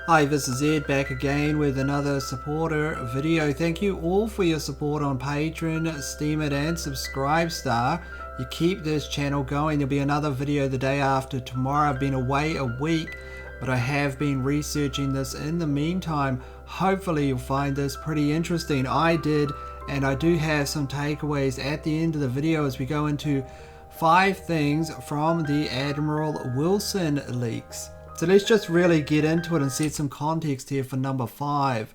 Hi, this is Ed back again with another supporter video. Thank you all for your support on Patreon, Steam It and Subscribestar. You keep this channel going. There'll be another video the day after tomorrow. I've been away a week, but I have been researching this in the meantime. Hopefully you'll find this pretty interesting. I did, and I do have some takeaways at the end of the video as we go into 5 things from the Admiral Wilson leaks. So let's just really get into it and set some context here for number 5.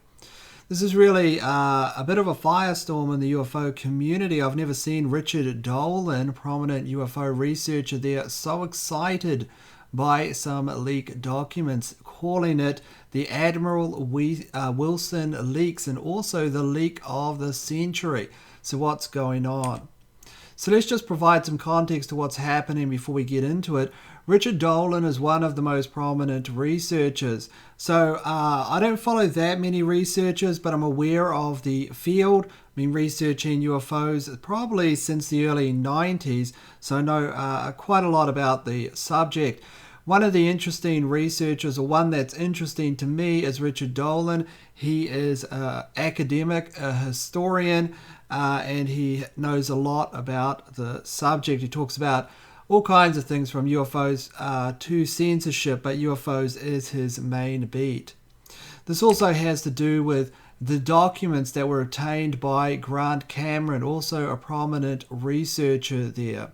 This is really a bit of a firestorm in the UFO community. I've never seen Richard Dolan, prominent UFO researcher there, so excited by some leaked documents, calling it the Admiral Wilson leaks and also the leak of the century. So what's going on? So let's just provide some context to what's happening before we get into it. Richard Dolan is one of the most prominent researchers. So I don't follow that many researchers, but I'm aware of the field. I've been researching UFOs probably since the early 90s, so I know quite a lot about the subject. One of the interesting researchers, or one that's interesting to me, is Richard Dolan. He is an academic, a historian, and he knows a lot about the subject. He talks about all kinds of things from UFOs to censorship, but UFOs is his main beat. This also has to do with the documents that were obtained by Grant Cameron, also a prominent researcher there.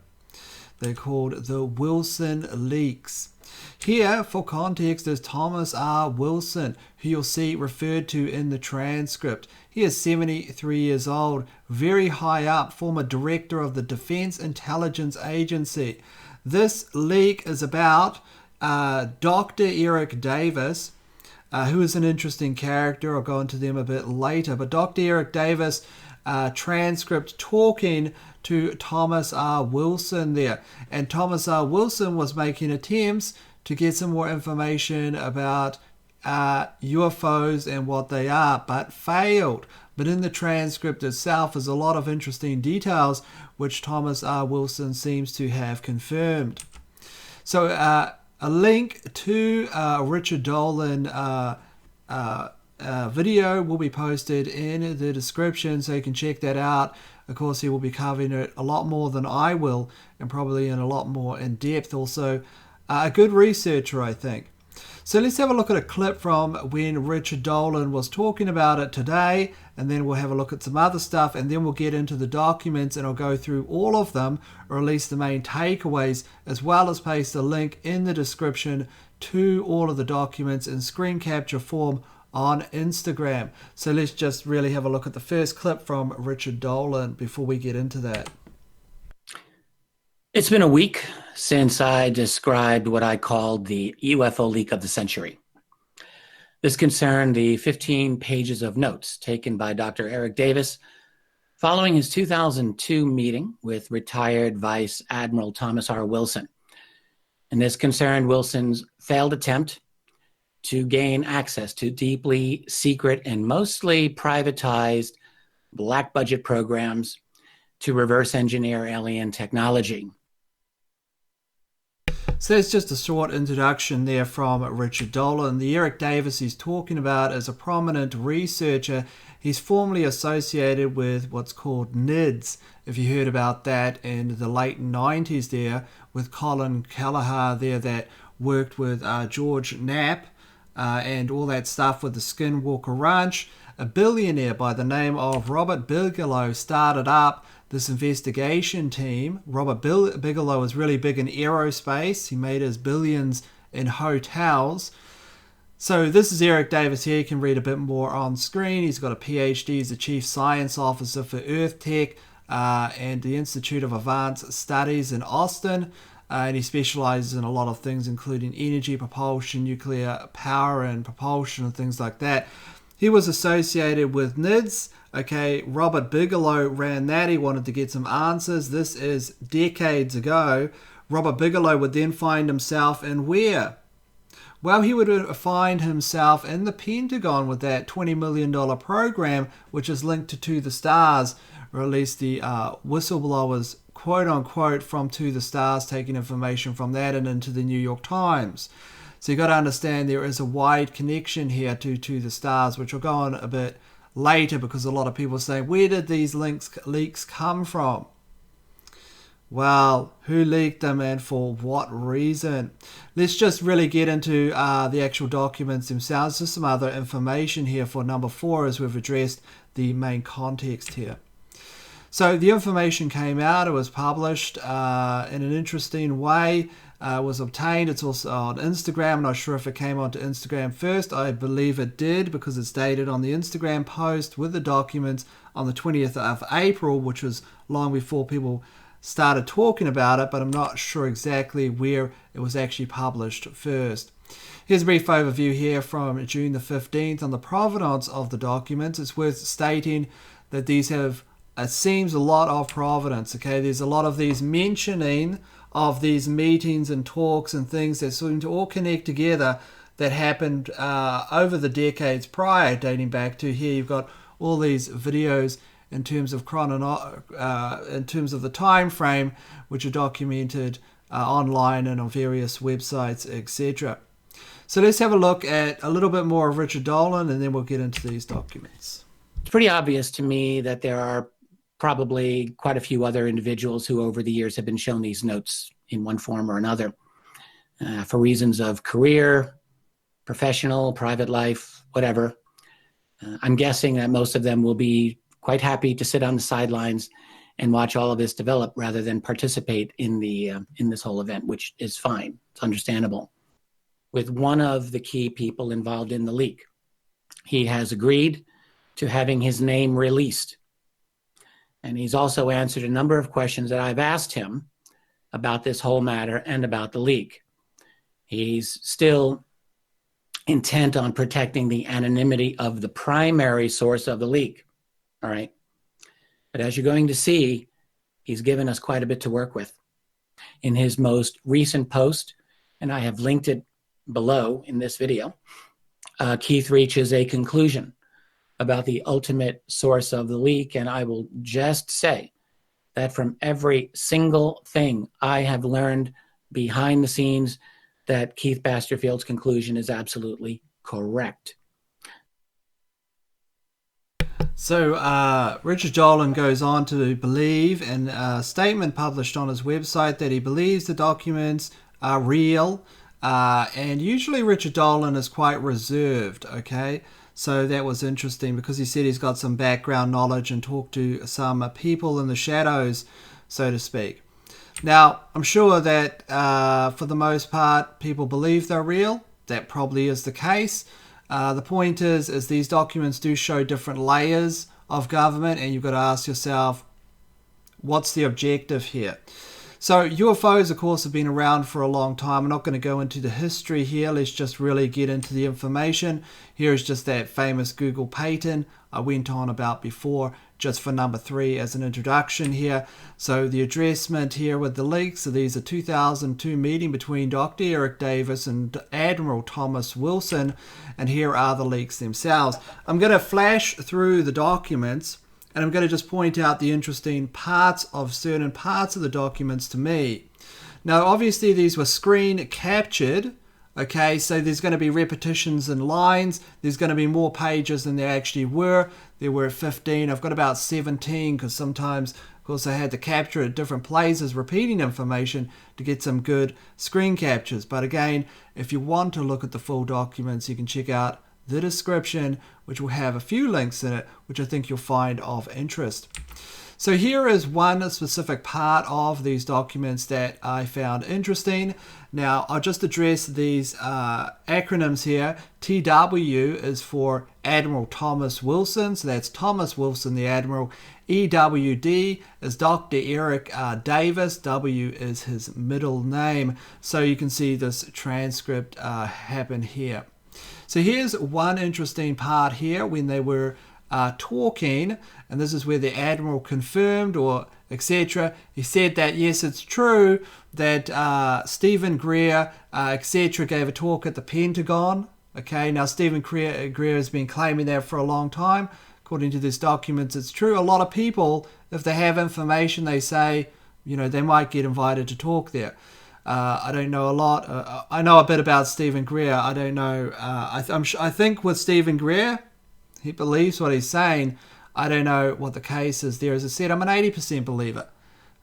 They're called the Wilson leaks. Here, for context, is Thomas R. Wilson, who you'll see referred to in the transcript. He is 73 years old, very high up, former director of the Defense Intelligence Agency. This leak is about Dr. Eric Davis, who is an interesting character. I'll go into them a bit later. But Dr. Eric Davis, transcript talking to Thomas R. Wilson there. And Thomas R. Wilson was making attempts to get some more information about UFOs and what they are, but failed. But in the transcript itself is a lot of interesting details which Thomas R. Wilson seems to have confirmed. So a link to Richard Dolan video will be posted in the description, so you can check that out. Of course, he will be covering it a lot more than I will, and probably in a lot more in depth. Also, a good researcher, I think. So let's have a look at a clip from when Richard Dolan was talking about it today, and then we'll have a look at some other stuff, and then we'll get into the documents, and I'll go through all of them, or at least the main takeaways, as well as paste a link in the description to all of the documents in screen capture form on Instagram. So let's just really have a look at the first clip from Richard Dolan before we get into that. It's been a week since I described what I called the UFO leak of the century. This concerned the 15 pages of notes taken by Dr. Eric Davis following his 2002 meeting with retired Vice Admiral Thomas R. Wilson. And this concerned Wilson's failed attempt to gain access to deeply secret and mostly privatized black budget programs to reverse engineer alien technology. So that's just a short introduction there from Richard Dolan. The Eric Davis he's talking about is a prominent researcher. He's formerly associated with what's called NIDS, if you heard about that in the late 90s there, with Colin Kelleher there that worked with George Knapp and all that stuff with the Skinwalker Ranch. A billionaire by the name of Robert Bigelow started up this investigation team. Robert Bigelow is really big in aerospace. He made his billions in hotels. So this is Eric Davis here. You can read a bit more on screen. He's got a PhD. He's the Chief Science Officer for Earth Tech and the Institute of Advanced Studies in Austin. And he specializes in a lot of things, including energy, propulsion, nuclear power, and propulsion, and things like that. He was associated with NIDS. Okay, Robert Bigelow ran that. He wanted to get some answers. This is decades ago. Robert Bigelow would then find himself in where? Well, he would find himself in the Pentagon with that $20 million program, which is linked to the stars, or at least the whistleblowers, quote unquote, from To the Stars, taking information from that and into the New York Times. So you got to understand there is a wide connection here to the stars, which will go on a bit later, because a lot of people say, where did these leaks come from? Well, who leaked them and for what reason? Let's just really get into the actual documents themselves. Just some other information here for number 4 as we've addressed the main context here. So the information came out, it was published in an interesting way, was obtained. It's also on Instagram. I'm not sure if it came onto Instagram first. I believe it did, because it's dated on the Instagram post with the documents on the 20th of April, which was long before people started talking about it, but I'm not sure exactly where it was actually published first. Here's a brief overview here from June the 15th on the provenance of the documents. It's worth stating that these have, it seems, a lot of provenance. Okay, there's a lot of these mentioning of these meetings and talks and things that seem to all connect together that happened over the decades prior, dating back to here. You've got all these videos in terms of in terms of the time frame, which are documented online and on various websites, etc. So let's have a look at a little bit more of Richard Dolan, and then we'll get into these documents. It's pretty obvious to me that there are probably quite a few other individuals who over the years have been shown these notes in one form or another for reasons of career, professional, private life, whatever. I'm guessing that most of them will be quite happy to sit on the sidelines and watch all of this develop rather than participate in this whole event, which is fine. It's understandable. With one of the key people involved in the leak, he has agreed to having his name released. And he's also answered a number of questions that I've asked him about this whole matter and about the leak. He's still intent on protecting the anonymity of the primary source of the leak. All right. But as you're going to see, he's given us quite a bit to work with. In his most recent post, and I have linked it below in this video, Keith reaches a conclusion about the ultimate source of the leak. And I will just say that from every single thing I have learned behind the scenes, that Keith Basterfield's conclusion is absolutely correct. So Richard Dolan goes on to believe, in a statement published on his website, that he believes the documents are real. And usually Richard Dolan is quite reserved, okay? So that was interesting, because he said he's got some background knowledge and talked to some people in the shadows, so to speak. Now, I'm sure that for the most part, people believe they're real. That probably is the case. The point is these documents do show different layers of government, and you've got to ask yourself, what's the objective here? So UFOs, of course, have been around for a long time. I'm not going to go into the history here. Let's just really get into the information. Here is just that famous Google patent I went on about before, just for number 3 as an introduction here. So the addressment here with the leaks, so these are 2002 meeting between Dr. Eric Davis and Admiral Thomas Wilson, and here are the leaks themselves. I'm going to flash through the documents, and I'm going to just point out the interesting parts of certain parts of the documents to me. Now, obviously, these were screen captured. Okay, so there's going to be repetitions in lines. There's going to be more pages than there actually were. There were 15. I've got about 17, because sometimes, of course, I had to capture at different places, repeating information to get some good screen captures. But again, if you want to look at the full documents, you can check out the description, which will have a few links in it, which I think you'll find of interest. So here is one specific part of these documents that I found interesting. Now, I'll just address these acronyms here. TW is for Admiral Thomas Wilson, so that's Thomas Wilson, the Admiral. EWD is Dr. Eric Davis. W is his middle name. So you can see this transcript happen here. So here's one interesting part here when they were talking, and this is where the Admiral confirmed or etc. He said that yes, it's true that Stephen Greer etc. gave a talk at the Pentagon. Okay, now Stephen Greer has been claiming that for a long time. According to these documents, it's true. A lot of people, if they have information, they say, you know, they might get invited to talk there. I don't know a lot. I know a bit about Stephen Greer. I don't know. I think with Stephen Greer, he believes what he's saying. I don't know what the case is there. As I said, I'm an 80% believer.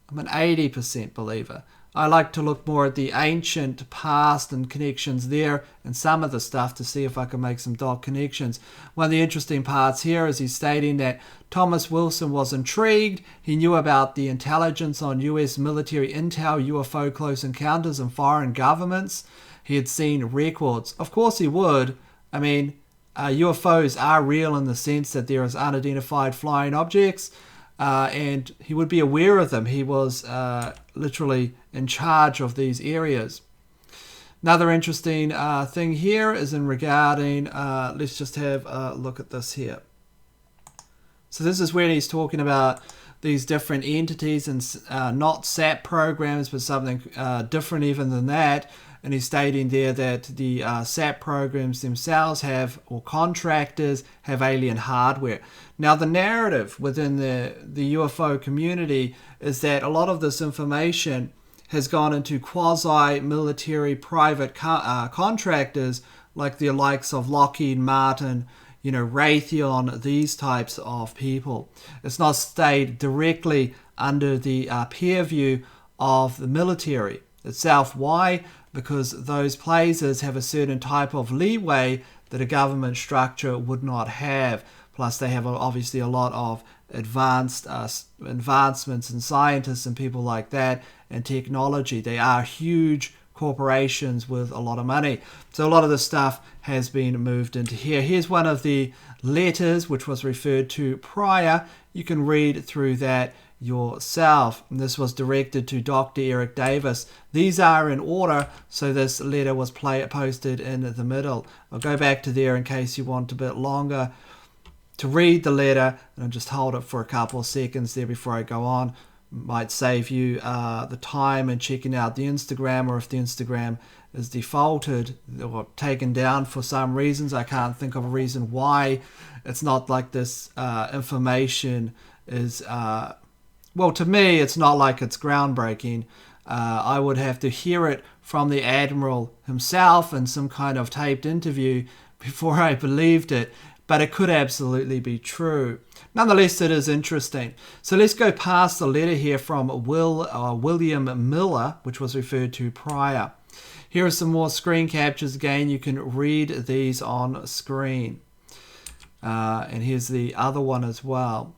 I'm an 80% believer. I like to look more at the ancient past and connections there and some of the stuff to see if I can make some dot connections. One of the interesting parts here is he's stating that Thomas Wilson was intrigued. He knew about the intelligence on US military intel, UFO close encounters, and foreign governments. He had seen records. Of course he would. I mean, UFOs are real in the sense that there is unidentified flying objects. And he would be aware of them. He was literally in charge of these areas. Another interesting thing here is in regarding, let's just have a look at this here. So this is when he's talking about these different entities and not SAP programs, but something different even than that. And he's stating there that the SAP programs themselves have, or contractors, have alien hardware. Now, the narrative within the UFO community is that a lot of this information has gone into quasi-military private contractors like the likes of Lockheed Martin, Raytheon, these types of people. It's not stayed directly under the purview of the military itself. Why? Because those places have a certain type of leeway that a government structure would not have. Plus, they have obviously a lot of advancements in scientists and people like that and technology. They are huge corporations with a lot of money. So a lot of the stuff has been moved into here. Here's one of the letters which was referred to prior. You can read through that yourself. And this was directed to Dr. Eric Davis. These are in order, so this letter was posted in the middle. I'll go back to there in case you want a bit longer to read the letter, and I'll just hold it for a couple of seconds there before I go on. Might save you the time and checking out the Instagram, or if the Instagram is defaulted or taken down for some reasons. I can't think of a reason why it's not like this information is well, to me, it's not like it's groundbreaking. I would have to hear it from the Admiral himself in some kind of taped interview before I believed it, but it could absolutely be true. Nonetheless, it is interesting. So let's go past the letter here from William Miller, which was referred to prior. Here are some more screen captures. Again, you can read these on screen. And here's the other one as well.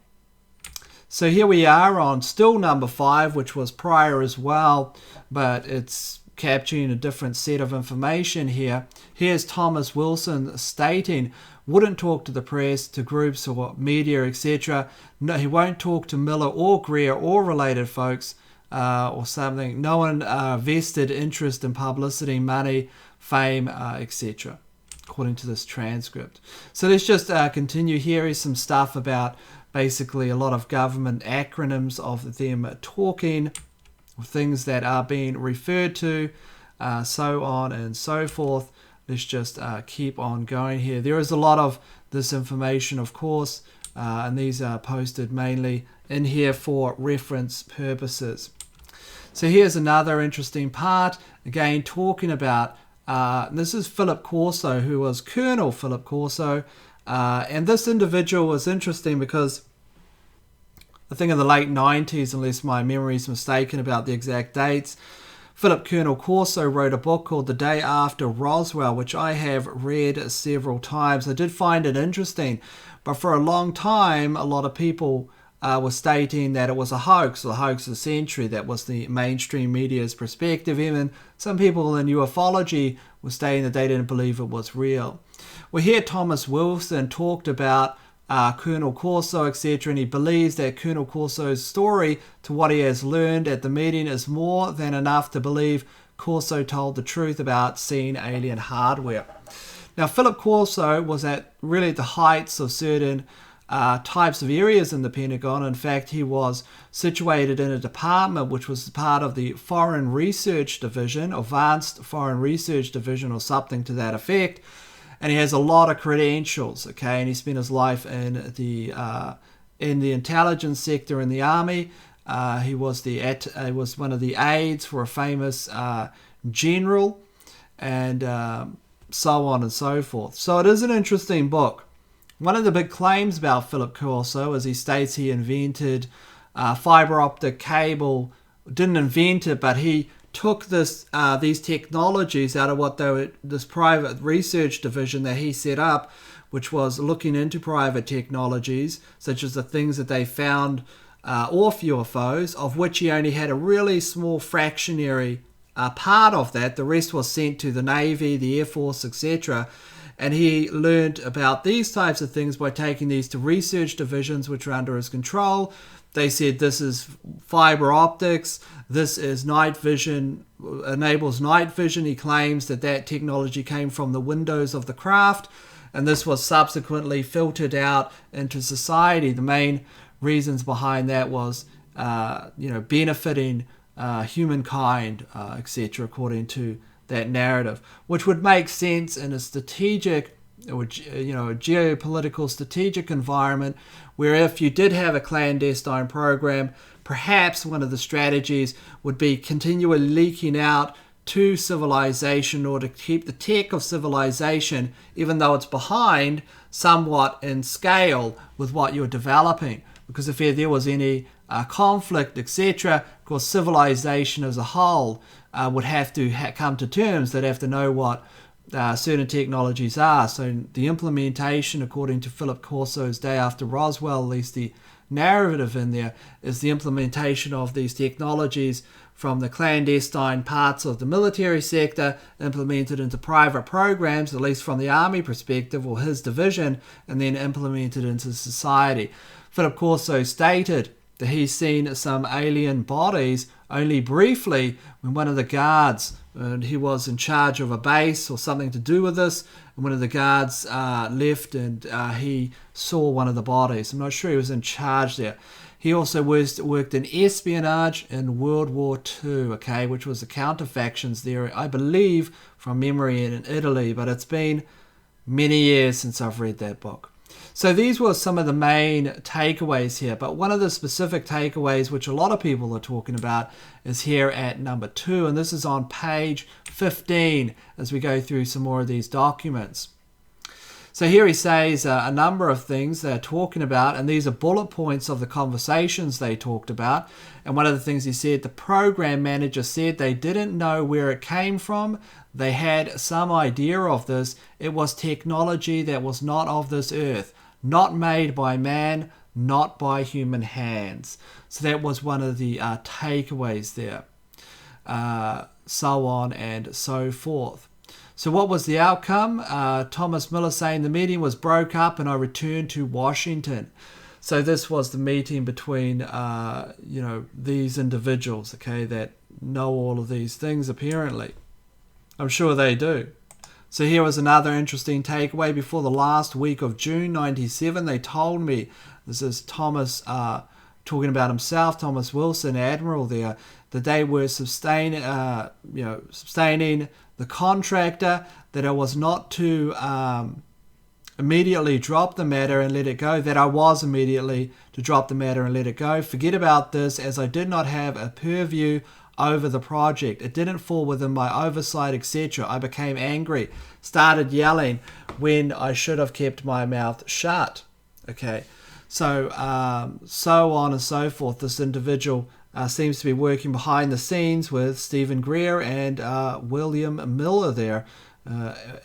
So here we are on still number 5, which was prior as well, but it's capturing a different set of information here. Here's Thomas Wilson stating, wouldn't talk to the press, to groups or media, etc. No, he won't talk to Miller or Greer or related folks or something. No one vested interest in publicity, money, fame, etc. according to this transcript. So let's just continue. Here is some stuff about basically a lot of government acronyms of them talking, things that are being referred to, so on and so forth. Let's just keep on going here. There is a lot of this information, of course, and these are posted mainly in here for reference purposes. So here's another interesting part, again talking about, this is Philip Corso, who was Colonel Philip Corso. And this individual was interesting because I think in the late 90s, unless my memory is mistaken about the exact dates, Colonel Corso wrote a book called The Day After Roswell, which I have read several times. I did find it interesting, but for a long time, a lot of people were stating that it was a hoax, the hoax of the century. That was the mainstream media's perspective. Even some people in ufology were stating that they didn't believe it was real. Well, here Thomas Wilson talked about Colonel Corso, etc., and he believes that Colonel Corso's story, to what he has learned at the meeting, is more than enough to believe Corso told the truth about seeing alien hardware. Now, Philip Corso was at really the heights of certain types of areas in the Pentagon. In fact, he was situated in a department which was part of the Foreign Research Division, Advanced Foreign Research Division, or something to that effect. And he has a lot of credentials, okay? And he spent his life in the intelligence sector in the Army. He was one of the aides for a famous general, and so on and so forth. So it is an interesting book. One of the big claims about Philip Corso is he states he invented fiber optic cable. Didn't invent it, but he took these technologies out of what this private research division that he set up, which was looking into private technologies, such as the things that they found off UFOs, of which he only had a really small fractionary part of that. The rest was sent to the Navy, the Air Force, etc. And he learned about these types of things by taking these to research divisions which are under his control. They said this is fiber optics, this is night vision, enables night vision. He claims that technology came from the windows of the craft, and this was subsequently filtered out into society. The main reasons behind that was benefiting humankind, etc., according to that narrative, which would make sense in a strategic, a geopolitical strategic environment where if you did have a clandestine program, perhaps one of the strategies would be continually leaking out to civilization, or to keep the tech of civilization, even though it's behind somewhat in scale with what you're developing. Because if there was any conflict, etc., of course, civilization as a whole would have to come to terms. They'd have to know what certain technologies are. So the implementation, according to Philip Corso's Day After Roswell, at least the narrative in there, is the implementation of these technologies from the clandestine parts of the military sector implemented into private programs, at least from the army perspective or his division, and then implemented into society. Philip Corso stated that he's seen some alien bodies only briefly when one of the guards, he was in charge of a base or something to do with this, and one of the guards left, and he saw one of the bodies. I'm not sure he was in charge there. He also worked in espionage in World War II, okay, which was the counterfactions there, I believe, from memory, in Italy, but it's been many years since I've read that book. So these were some of the main takeaways here, but one of the specific takeaways which a lot of people are talking about is here at number 2, and this is on page 15 as we go through some more of these documents. So here he says a number of things they're talking about, and these are bullet points of the conversations they talked about. And one of the things he said, the program manager said they didn't know where it came from. They had some idea of this. It was technology that was not of this earth, not made by man, not by human hands. So that was one of the takeaways there. So on and so forth. So what was the outcome? Thomas Miller saying the meeting was broke up and I returned to Washington. So this was the meeting between, these individuals, okay, that know all of these things apparently. I'm sure they do. So here was another interesting takeaway. Before the last week of June 97, they told me, this is Thomas talking about himself, Thomas Wilson, Admiral there, that they were sustaining the contractor, that I was not to immediately drop the matter and let it go, that I was immediately to drop the matter and let it go. Forget about this, as I did not have a purview over the project. It didn't fall within my oversight, etc. I became angry, started yelling when I should have kept my mouth shut. Okay, so on and so forth. This individual seems to be working behind the scenes with Stephen Greer and William Miller there,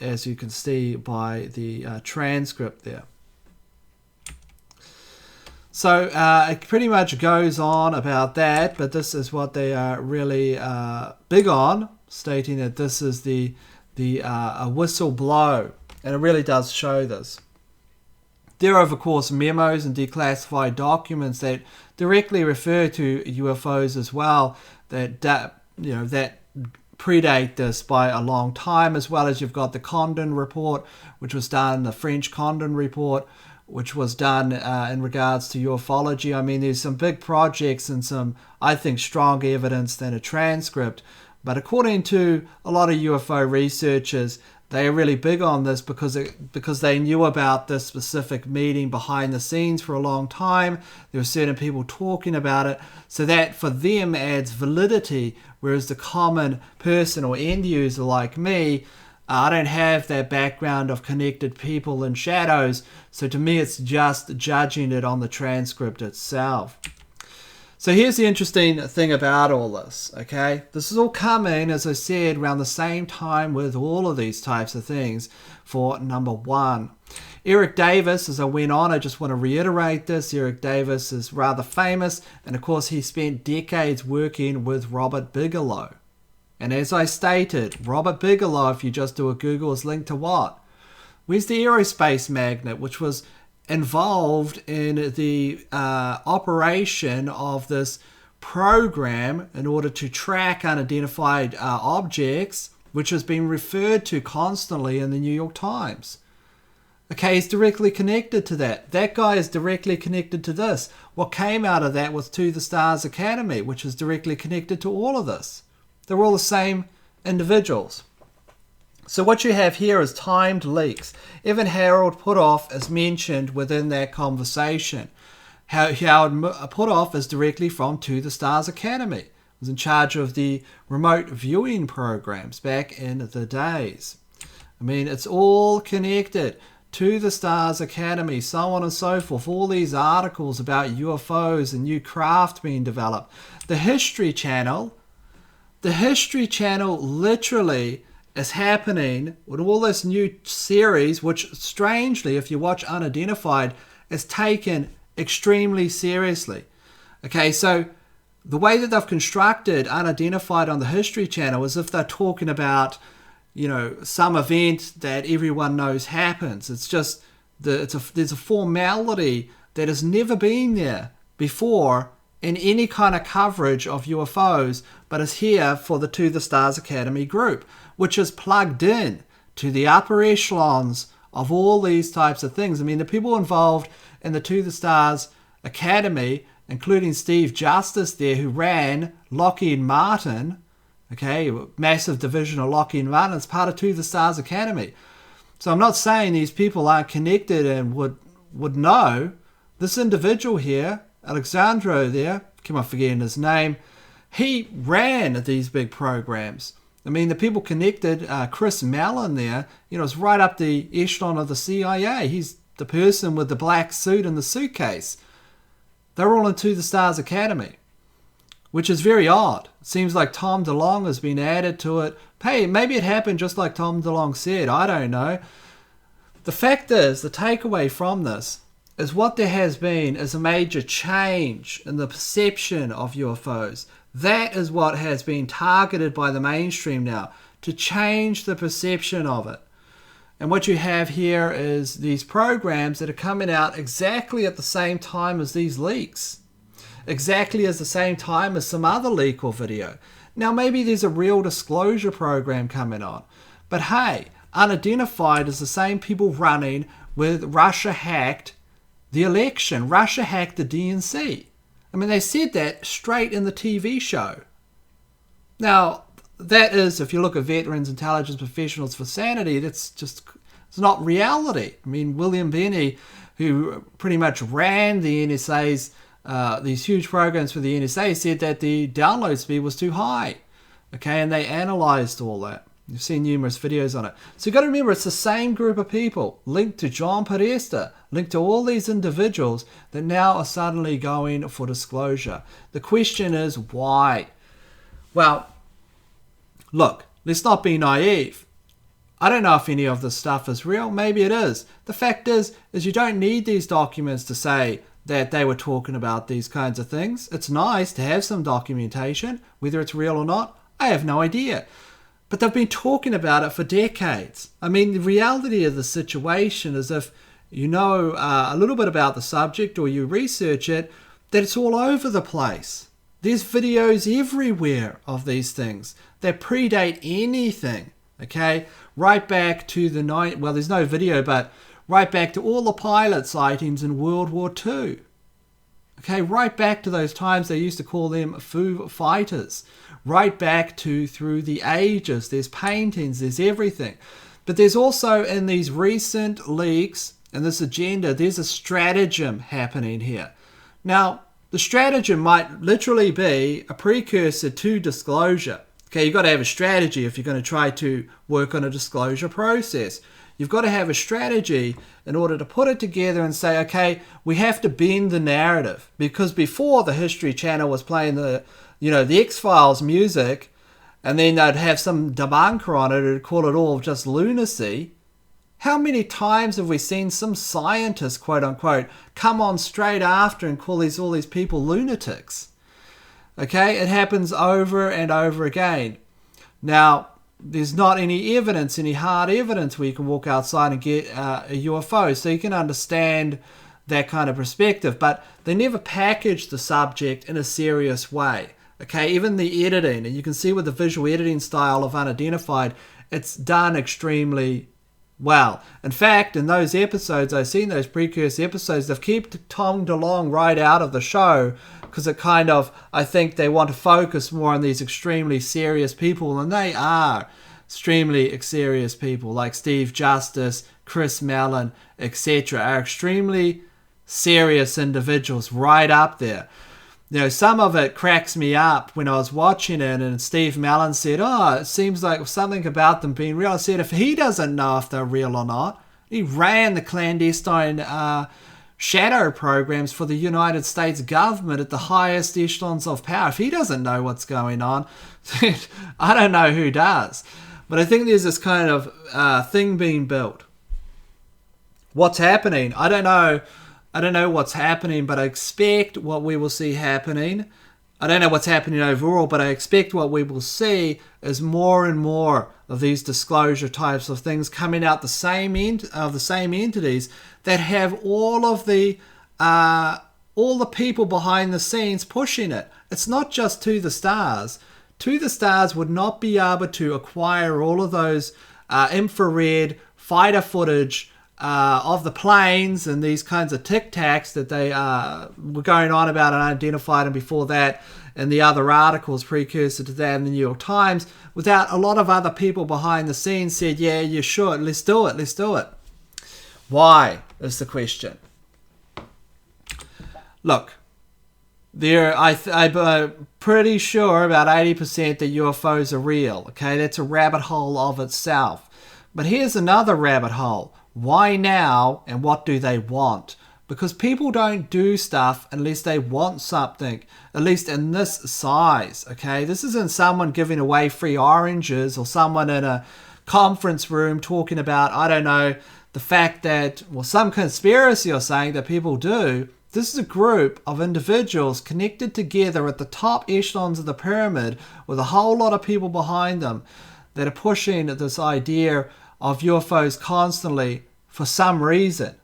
as you can see by the transcript there. So it pretty much goes on about that, but this is what they are really big on, stating that this is a whistle blow, and it really does show this. There are, of course, memos and declassified documents that directly refer to UFOs as well, that predate this by a long time, as well as you've got the Condon report, which was done, the French Condon report, which was done in regards to ufology. I mean, there's some big projects and some, I think, strong evidence than a transcript. But according to a lot of UFO researchers, They are really big on this because they knew about this specific meeting behind the scenes for a long time. There were certain people talking about it. So that for them adds validity, whereas the common person or end user like me, I don't have that background of connected people and shadows. So to me, it's just judging it on the transcript itself. So here's the interesting thing about all this, okay? This is all coming, as I said, around the same time with all of these types of things for number one. Eric Davis, as I went on, I just want to reiterate this. Eric Davis is rather famous, and of course he spent decades working with Robert Bigelow. And as I stated, Robert Bigelow, if you just do a Google, is linked to what? Where's the aerospace magnet, which was involved in the operation of this program in order to track unidentified objects, which has been referred to constantly in the New York Times. Okay, he's directly connected to that. That guy is directly connected to this. What came out of that was To the Stars Academy, which is directly connected to all of this. They're all the same individuals. So what you have here is timed leaks. Evan Harold Puthoff is mentioned within that conversation. Howard Puthoff is directly from To the Stars Academy. He was in charge of the remote viewing programs back in the days. I mean, it's all connected. To the Stars Academy, so on and so forth. All these articles about UFOs and new craft being developed. The History Channel literally is happening with all this new series, which strangely, if you watch Unidentified, is taken extremely seriously. Okay, so the way that they've constructed Unidentified on the History Channel is if they're talking about, you know, some event that everyone knows happens. It's just there's a formality that has never been there before in any kind of coverage of UFOs, but is here for the To the Stars Academy group, which is plugged in to the upper echelons of all these types of things. I mean, the people involved in the To the Stars Academy, including Steve Justice there, who ran Lockheed Martin, okay, massive division of Lockheed Martin, it's part of To the Stars Academy. So I'm not saying these people aren't connected and would know. This individual here, Alexandro there, keep on forgetting his name, he ran these big programs. I mean, the people connected, Chris Mellon there, you know, is right up the echelon of the CIA. He's the person with the black suit and the suitcase. They're all into the Stars Academy, which is very odd. It seems like Tom DeLonge has been added to it. Hey, maybe it happened just like Tom DeLonge said. I don't know. The fact is, the takeaway from this is what there has been is a major change in the perception of UFOs. That is what has been targeted by the mainstream now, to change the perception of it. And what you have here is these programs that are coming out exactly at the same time as these leaks. Exactly as the same time as some other leak or video. Now maybe there's a real disclosure program coming on. But hey, Unidentified is the same people running with Russia hacked the election. Russia hacked the DNC. I mean, they said that straight in the TV show. Now, that is, if you look at Veterans Intelligence Professionals for Sanity, it's not reality. I mean, William Benny, who pretty much ran the NSA's, these huge programs for the NSA, said that the download speed was too high. Okay, and they analyzed all that. You've seen numerous videos on it. So you've got to remember, it's the same group of people linked to John Podesta, linked to all these individuals that now are suddenly going for disclosure. The question is, why? Well, look, let's not be naive. I don't know if any of this stuff is real. Maybe it is. The fact is you don't need these documents to say that they were talking about these kinds of things. It's nice to have some documentation. Whether it's real or not, I have no idea. But they've been talking about it for decades. I mean, the reality of the situation is, if you know a little bit about the subject or you research it, that it's all over the place. There's videos everywhere of these things that predate anything, okay? Right back to well, there's no video, but right back to all the pilot sightings in World War II. Okay, right back to those times they used to call them Foo Fighters. Right back to through the ages. There's paintings, there's everything. But there's also, in these recent leaks and this agenda, there's a stratagem happening here. Now, the stratagem might literally be a precursor to disclosure. Okay, you've got to have a strategy if you're going to try to work on a disclosure process. You've got to have a strategy in order to put it together and say, okay, we have to bend the narrative. Because before, the History Channel was playing the X-Files music, and then they'd have some debunker on it who'd call it all just lunacy. How many times have we seen some scientists, quote unquote, come on straight after and call all these people lunatics? Okay, it happens over and over again. Now, there's not any evidence, any hard evidence where you can walk outside and get a UFO, so you can understand that kind of perspective, but they never package the subject in a serious way. Okay, even the editing, and you can see with the visual editing style of Unidentified, it's done extremely well. In fact, in those episodes, I've seen those precursor episodes, they've kept Tom DeLonge right out of the show because it kind of, I think they want to focus more on these extremely serious people, and they are extremely serious people, like Steve Justice, Chris Mellon, etc. are extremely serious individuals right up there. You know, some of it cracks me up when I was watching it, and Steve Mellon said, oh, it seems like something about them being real. I said, if he doesn't know if they're real or not, he ran the clandestine shadow programs for the United States government at the highest echelons of power. If he doesn't know what's going on, I don't know who does. But I think there's this kind of thing being built. What's happening? I don't know what's happening, but I expect what we will see happening. I don't know what's happening overall, but I expect what we will see is more and more of these disclosure types of things coming out the same entities that have all the people behind the scenes pushing it. It's not just To the Stars. To the Stars would not be able to acquire all of those infrared fighter footage of the planes and these kinds of tic-tacs that they were going on about and Unidentified, and before that and the other articles precursor to that in the New York Times, without a lot of other people behind the scenes said, yeah, you should, let's do it. Why is the question. Look, I'm pretty sure about 80% that UFOs are real. Okay, that's a rabbit hole of itself. But here's another rabbit hole. Why now, and what do they want? Because people don't do stuff unless they want something, at least in this size, okay? This isn't someone giving away free oranges or someone in a conference room talking about, I don't know, the fact that, well, some conspiracy or saying that people do. This is a group of individuals connected together at the top echelons of the pyramid with a whole lot of people behind them that are pushing this idea of UFOs constantly for some reason.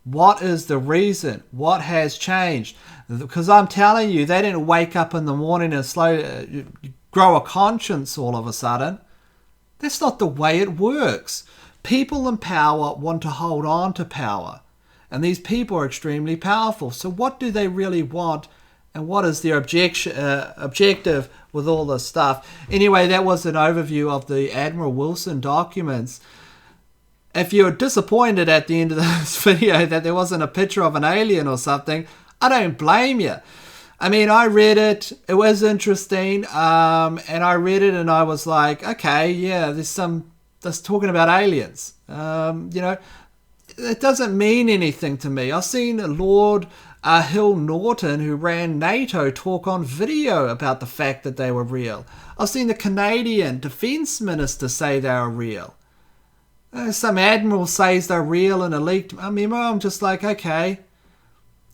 What is the reason? What has changed? Because I'm telling you, they didn't wake up in the morning and grow a conscience all of a sudden. That's not the way it works. People in power want to hold on to power. And these people are extremely powerful. So what do they really want? And what is their objective with all this stuff? Anyway, that was an overview of the Admiral Wilson documents. If you're disappointed at the end of this video that there wasn't a picture of an alien or something, I don't blame you. I mean, I read it. It was interesting. And I read it and I was like, okay, yeah, that's talking about aliens. It doesn't mean anything to me. I've seen Lord Hill Norton, who ran NATO, talk on video about the fact that they were real. I've seen the Canadian Defence Minister say they are real. Some admiral says they're real and a leaked. I mean, I'm just like, okay.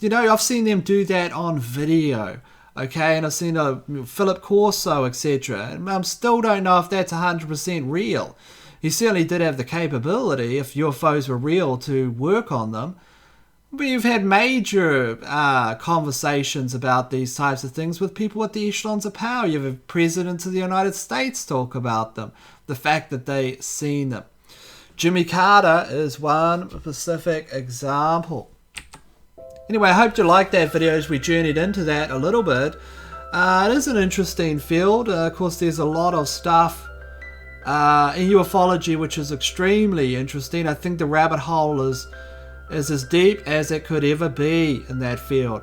I've seen them do that on video. Okay, and I've seen Philip Corso, etc. And I still don't know if that's 100% real. He certainly did have the capability, if UFOs were real, to work on them. But you've had major conversations about these types of things with people at the echelons of power. You have presidents of the United States talk about them, the fact that they've seen them. Jimmy Carter is one specific example. Anyway, I hope you liked that video as we journeyed into that a little bit. It is an interesting field. Of course, there's a lot of stuff in ufology, which is extremely interesting. I think the rabbit hole is as deep as it could ever be in that field.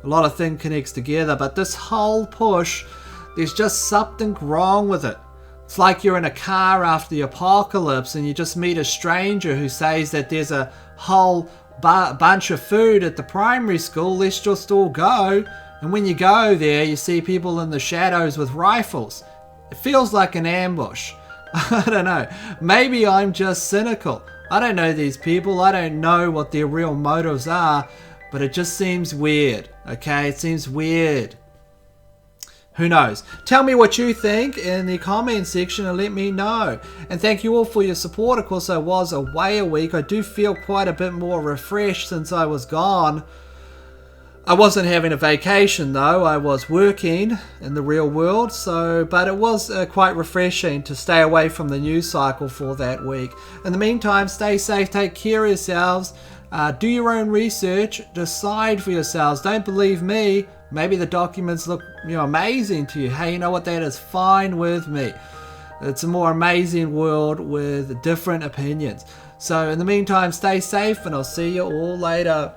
A lot of things connects together, but this whole push, there's just something wrong with it. It's like you're in a car after the apocalypse and you just meet a stranger who says that there's a whole bunch of food at the primary school, let's just all go. And when you go there, you see people in the shadows with rifles. It feels like an ambush. I don't know. Maybe I'm just cynical. I don't know these people. I don't know what their real motives are, but it just seems weird. Okay, it seems weird. Who knows? Tell me what you think in the comment section and let me know. And thank you all for your support. Of course, I was away a week. I do feel quite a bit more refreshed since I was gone. I wasn't having a vacation though. I was working in the real world. But it was quite refreshing to stay away from the news cycle for that week. In the meantime, stay safe, take care of yourselves. Do your own research, decide for yourselves. Don't believe me. Maybe the documents look, amazing to you. Hey, you know what? That is fine with me. It's a more amazing world with different opinions. So in the meantime, stay safe and I'll see you all later.